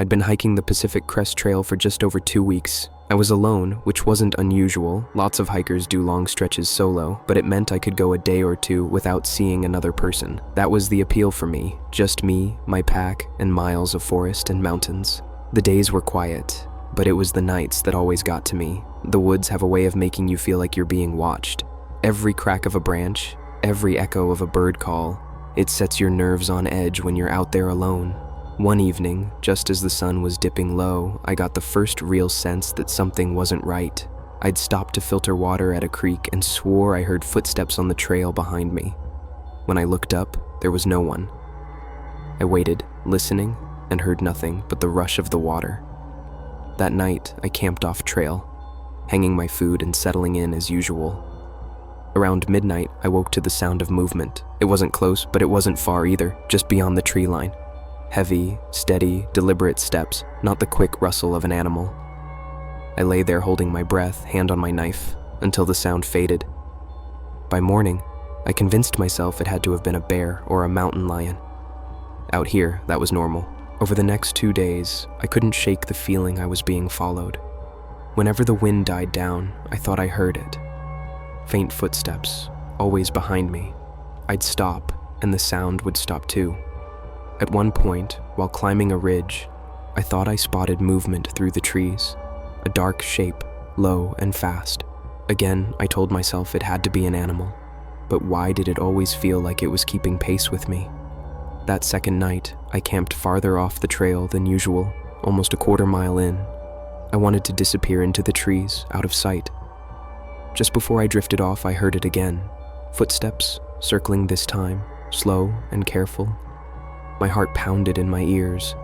I'd been hiking the Pacific Crest Trail for just over 2 weeks. I was alone, which wasn't unusual. Lots of hikers do long stretches solo, but it meant I could go a day or two without seeing another person. That was the appeal for me. Just me, my pack, and miles of forest and mountains. The days were quiet, but it was the nights that always got to me. The woods have a way of making you feel like you're being watched. Every crack of a branch, every echo of a bird call, it sets your nerves on edge when you're out there alone. One evening, just as the sun was dipping low, I got the first real sense that something wasn't right. I'd stopped to filter water at a creek and swore I heard footsteps on the trail behind me. When I looked up, there was no one. I waited, listening, and heard nothing but the rush of the water. That night, I camped off trail, hanging my food and settling in as usual. Around midnight, I woke to the sound of movement. It wasn't close, but it wasn't far either, just beyond the tree line. Heavy, steady, deliberate steps, not the quick rustle of an animal. I lay there holding my breath, hand on my knife, until the sound faded. By morning, I convinced myself it had to have been a bear or a mountain lion. Out here, that was normal. Over the next 2 days, I couldn't shake the feeling I was being followed. Whenever the wind died down, I thought I heard it. Faint footsteps, always behind me. I'd stop, and the sound would stop too. At one point, while climbing a ridge, I thought I spotted movement through the trees. A dark shape, low and fast. Again, I told myself it had to be an animal. But why did it always feel like it was keeping pace with me? That second night, I camped farther off the trail than usual, almost a quarter mile in. I wanted to disappear into the trees, out of sight. Just before I drifted off, I heard it again. Footsteps, circling this time, slow and careful. My heart pounded in my ears.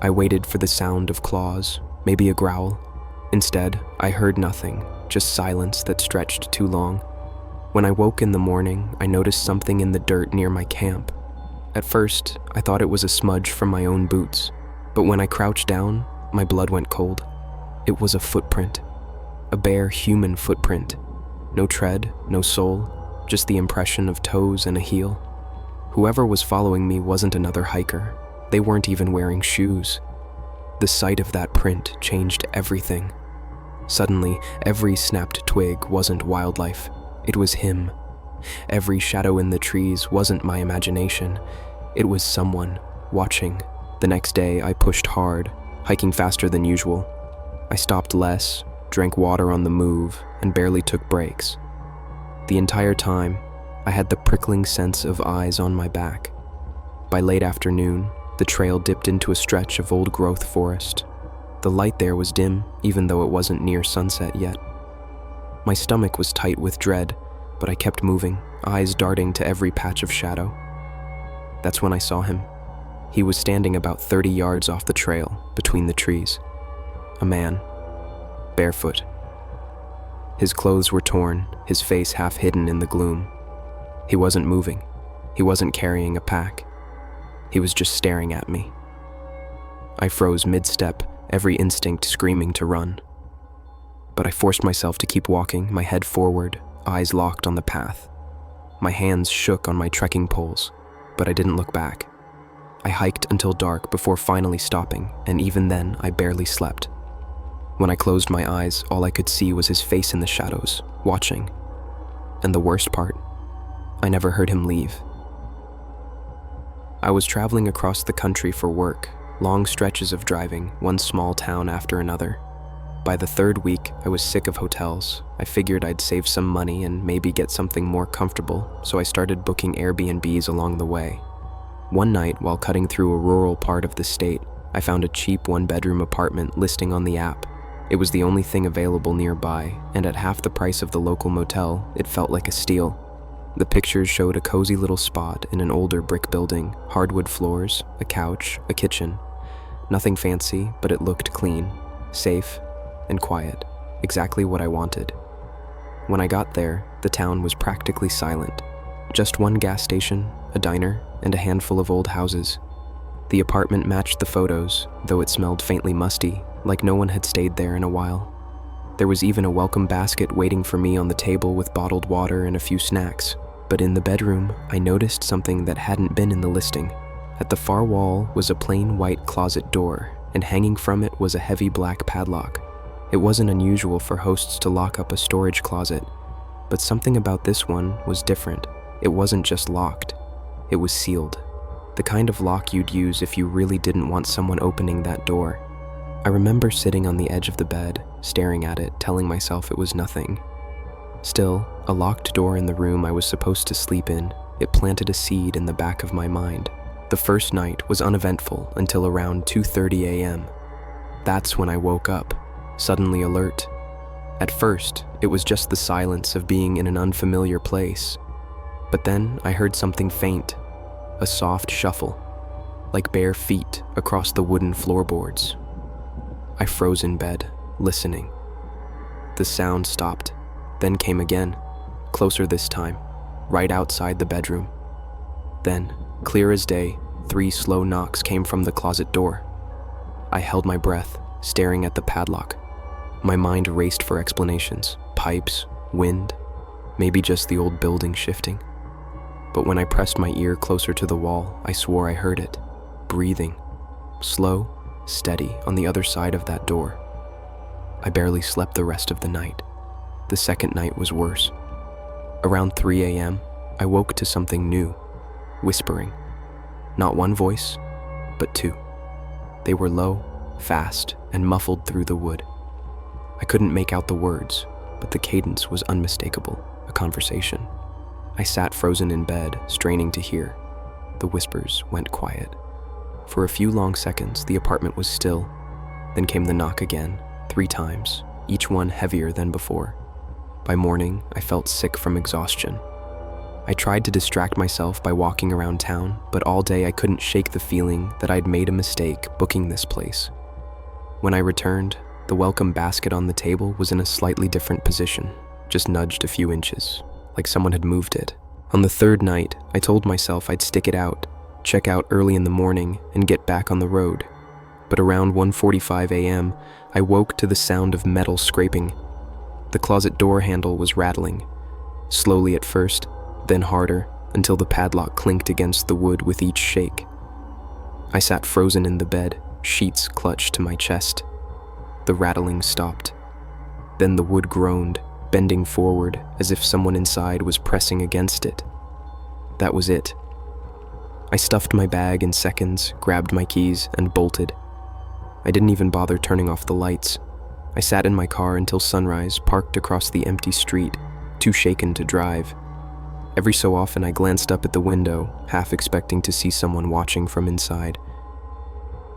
I waited for the sound of claws, maybe a growl. Instead, I heard nothing, just silence that stretched too long. When I woke in the morning, I noticed something in the dirt near my camp. At first, I thought it was a smudge from my own boots, but when I crouched down, my blood went cold. It was a footprint. A bare human footprint. No tread, no sole, just the impression of toes and a heel. Whoever was following me wasn't another hiker. They weren't even wearing shoes. The sight of that print changed everything. Suddenly, every snapped twig wasn't wildlife. It was him. Every shadow in the trees wasn't my imagination. It was someone watching. The next day, I pushed hard, hiking faster than usual. I stopped less, drank water on the move, and barely took breaks. The entire time, I had the prickling sense of eyes on my back. By late afternoon, the trail dipped into a stretch of old-growth forest. The light there was dim, even though it wasn't near sunset yet. My stomach was tight with dread, but I kept moving, eyes darting to every patch of shadow. That's when I saw him. He was standing about 30 yards off the trail, between the trees. A man, barefoot. His clothes were torn, his face half hidden in the gloom. He wasn't moving. He wasn't carrying a pack. He was just staring at me. I froze mid-step, every instinct screaming to run. But I forced myself to keep walking, my head forward, eyes locked on the path. My hands shook on my trekking poles, but I didn't look back. I hiked until dark before finally stopping, and even then I barely slept. When I closed my eyes, all I could see was his face in the shadows, watching. And the worst part, I never heard him leave. I was traveling across the country for work, long stretches of driving, one small town after another. By the third week, I was sick of hotels. I figured I'd save some money and maybe get something more comfortable, so I started booking Airbnbs along the way. One night, while cutting through a rural part of the state, I found a cheap one-bedroom apartment listing on the app. It was the only thing available nearby, and at half the price of the local motel, it felt like a steal. The pictures showed a cozy little spot in an older brick building, hardwood floors, a couch, a kitchen. Nothing fancy, but it looked clean, safe, and quiet, exactly what I wanted. When I got there, the town was practically silent. Just one gas station, a diner, and a handful of old houses. The apartment matched the photos, though it smelled faintly musty, like no one had stayed there in a while. There was even a welcome basket waiting for me on the table with bottled water and a few snacks. But in the bedroom, I noticed something that hadn't been in the listing. At the far wall was a plain white closet door, and hanging from it was a heavy black padlock. It wasn't unusual for hosts to lock up a storage closet, but something about this one was different. It wasn't just locked, it was sealed. The kind of lock you'd use if you really didn't want someone opening that door. I remember sitting on the edge of the bed, staring at it, telling myself it was nothing. Still, a locked door in the room I was supposed to sleep in, it planted a seed in the back of my mind. The first night was uneventful until around 2:30 a.m. That's when I woke up, suddenly alert. At first, it was just the silence of being in an unfamiliar place. But then I heard something faint, a soft shuffle, like bare feet across the wooden floorboards. I froze in bed, listening. The sound stopped, then came again, closer this time, right outside the bedroom. Then, clear as day, 3 slow knocks came from the closet door. I held my breath, staring at the padlock. My mind raced for explanations. Pipes, wind, maybe just the old building shifting. But when I pressed my ear closer to the wall, I swore I heard it, breathing, slow, steady on the other side of that door. I barely slept the rest of the night. The second night was worse. Around 3 a.m., I woke to something new, whispering. Not one voice, but 2. They were low, fast, and muffled through the wood. I couldn't make out the words, but the cadence was unmistakable, a conversation. I sat frozen in bed, straining to hear. The whispers went quiet. For a few long seconds, the apartment was still. Then came the knock again, 3 times, each one heavier than before. By morning, I felt sick from exhaustion. I tried to distract myself by walking around town, but all day I couldn't shake the feeling that I'd made a mistake booking this place. When I returned, the welcome basket on the table was in a slightly different position, just nudged a few inches, like someone had moved it. On the 3rd night, I told myself I'd stick it out, check out early in the morning, and get back on the road. But around 1:45 a.m., I woke to the sound of metal scraping. The closet door handle was rattling, slowly at first, then harder, until the padlock clinked against the wood with each shake. I sat frozen in the bed, sheets clutched to my chest. The rattling stopped. Then the wood groaned, bending forward as if someone inside was pressing against it. That was it. I stuffed my bag in seconds, grabbed my keys, and bolted. I didn't even bother turning off the lights. I sat in my car until sunrise, parked across the empty street, too shaken to drive. Every so often I glanced up at the window, half expecting to see someone watching from inside.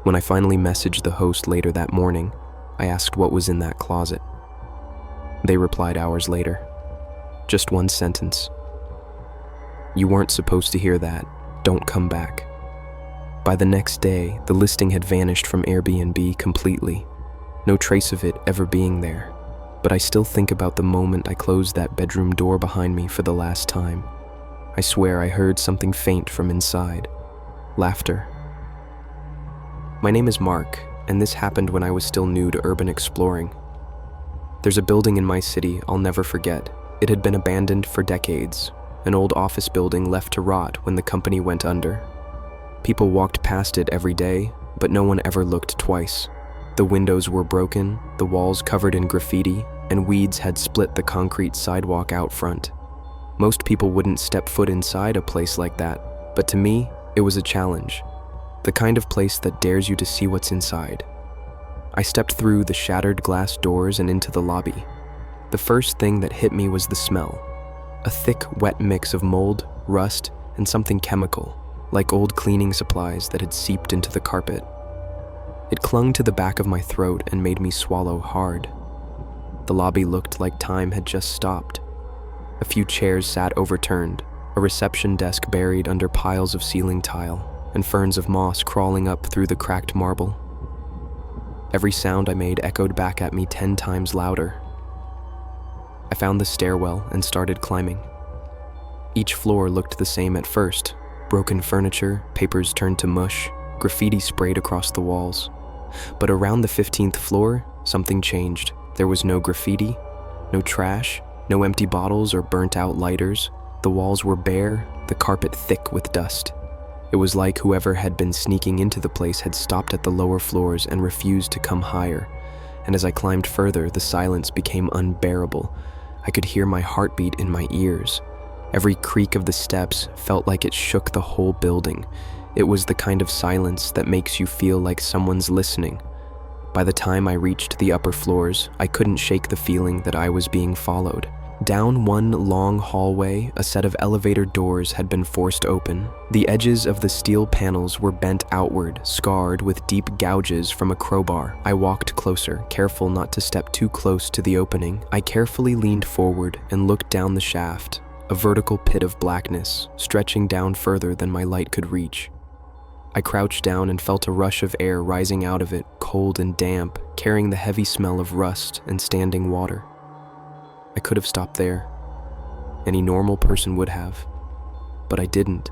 When I finally messaged the host later that morning, I asked what was in that closet. They replied hours later. Just one sentence. "You weren't supposed to hear that. Don't come back." By the next day, the listing had vanished from Airbnb completely. No trace of it ever being there. But I still think about the moment I closed that bedroom door behind me for the last time. I swear I heard something faint from inside. Laughter. My name is Mark, and this happened when I was still new to urban exploring. There's a building in my city I'll never forget. It had been abandoned for decades, an old office building left to rot when the company went under. People walked past it every day, but no one ever looked twice. The windows were broken, the walls covered in graffiti, and weeds had split the concrete sidewalk out front. Most people wouldn't step foot inside a place like that, but to me, it was a challenge. The kind of place that dares you to see what's inside. I stepped through the shattered glass doors and into the lobby. The first thing that hit me was the smell. A thick, wet mix of mold, rust, and something chemical, like old cleaning supplies that had seeped into the carpet. It clung to the back of my throat and made me swallow hard. The lobby looked like time had just stopped. A few chairs sat overturned, a reception desk buried under piles of ceiling tile, and ferns of moss crawling up through the cracked marble. Every sound I made echoed back at me 10 times louder. I found the stairwell and started climbing. Each floor looked the same at first. Broken furniture, papers turned to mush, graffiti sprayed across the walls. But around the 15th floor, something changed. There was no graffiti, no trash, no empty bottles or burnt-out lighters. The walls were bare, the carpet thick with dust. It was like whoever had been sneaking into the place had stopped at the lower floors and refused to come higher. And as I climbed further, the silence became unbearable. I could hear my heartbeat in my ears. Every creak of the steps felt like it shook the whole building. It was the kind of silence that makes you feel like someone's listening. By the time I reached the upper floors, I couldn't shake the feeling that I was being followed. Down one long hallway, a set of elevator doors had been forced open. The edges of the steel panels were bent outward, scarred with deep gouges from a crowbar. I walked closer, careful not to step too close to the opening. I carefully leaned forward and looked down the shaft, a vertical pit of blackness, stretching down further than my light could reach. I crouched down and felt a rush of air rising out of it, cold and damp, carrying the heavy smell of rust and standing water. I could have stopped there. Any normal person would have, but I didn't.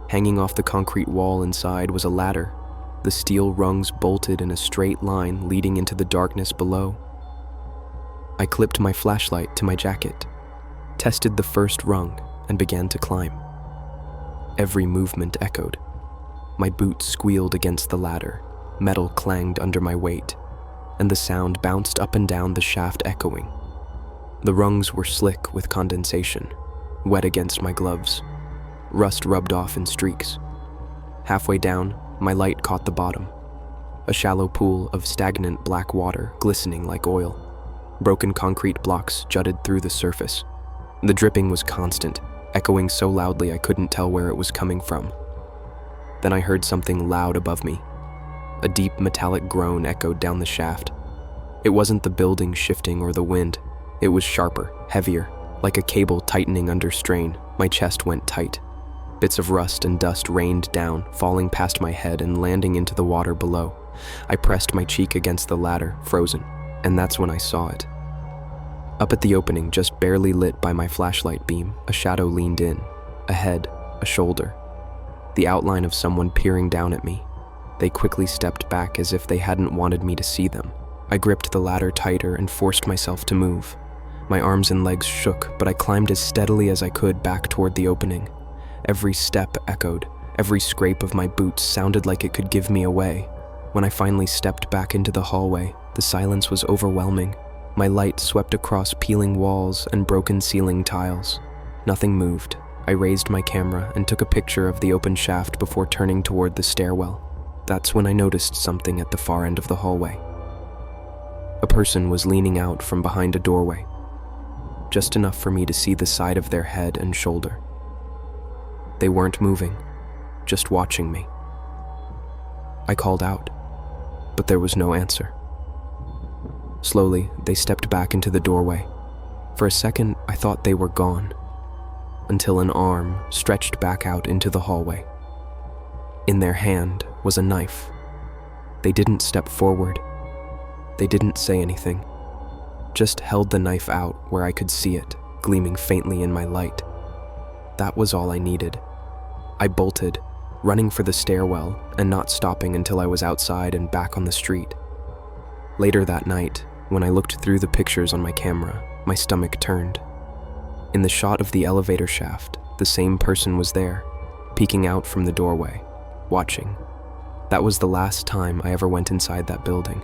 Hanging off the concrete wall inside was a ladder, the steel rungs bolted in a straight line leading into the darkness below. I clipped my flashlight to my jacket, tested the first rung, and began to climb. Every movement echoed. My boots squealed against the ladder, metal clanged under my weight, and the sound bounced up and down the shaft echoing. The rungs were slick with condensation, wet against my gloves. Rust rubbed off in streaks. Halfway down, my light caught the bottom, a shallow pool of stagnant black water glistening like oil. Broken concrete blocks jutted through the surface. The dripping was constant, echoing so loudly I couldn't tell where it was coming from. Then I heard something loud above me. A deep metallic groan echoed down the shaft. It wasn't the building shifting or the wind. It was sharper, heavier, like a cable tightening under strain. My chest went tight. Bits of rust and dust rained down, falling past my head and landing into the water below. I pressed my cheek against the ladder, frozen, and that's when I saw it. Up at the opening, just barely lit by my flashlight beam, a shadow leaned in, a head, a shoulder, the outline of someone peering down at me. They quickly stepped back as if they hadn't wanted me to see them. I gripped the ladder tighter and forced myself to move. My arms and legs shook, but I climbed as steadily as I could back toward the opening. Every step echoed. Every scrape of my boots sounded like it could give me away. When I finally stepped back into the hallway, the silence was overwhelming. My light swept across peeling walls and broken ceiling tiles. Nothing moved. I raised my camera and took a picture of the open shaft before turning toward the stairwell. That's when I noticed something at the far end of the hallway. A person was leaning out from behind a doorway, just enough for me to see the side of their head and shoulder. They weren't moving, just watching me. I called out, but there was no answer. Slowly, they stepped back into the doorway. For a second, I thought they were gone, until an arm stretched back out into the hallway. In their hand was a knife. They didn't step forward. They didn't say anything, just held the knife out where I could see it, gleaming faintly in my light. That was all I needed. I bolted, running for the stairwell and not stopping until I was outside and back on the street. Later that night, when I looked through the pictures on my camera, my stomach turned. In the shot of the elevator shaft, the same person was there, peeking out from the doorway, watching. That was the last time I ever went inside that building.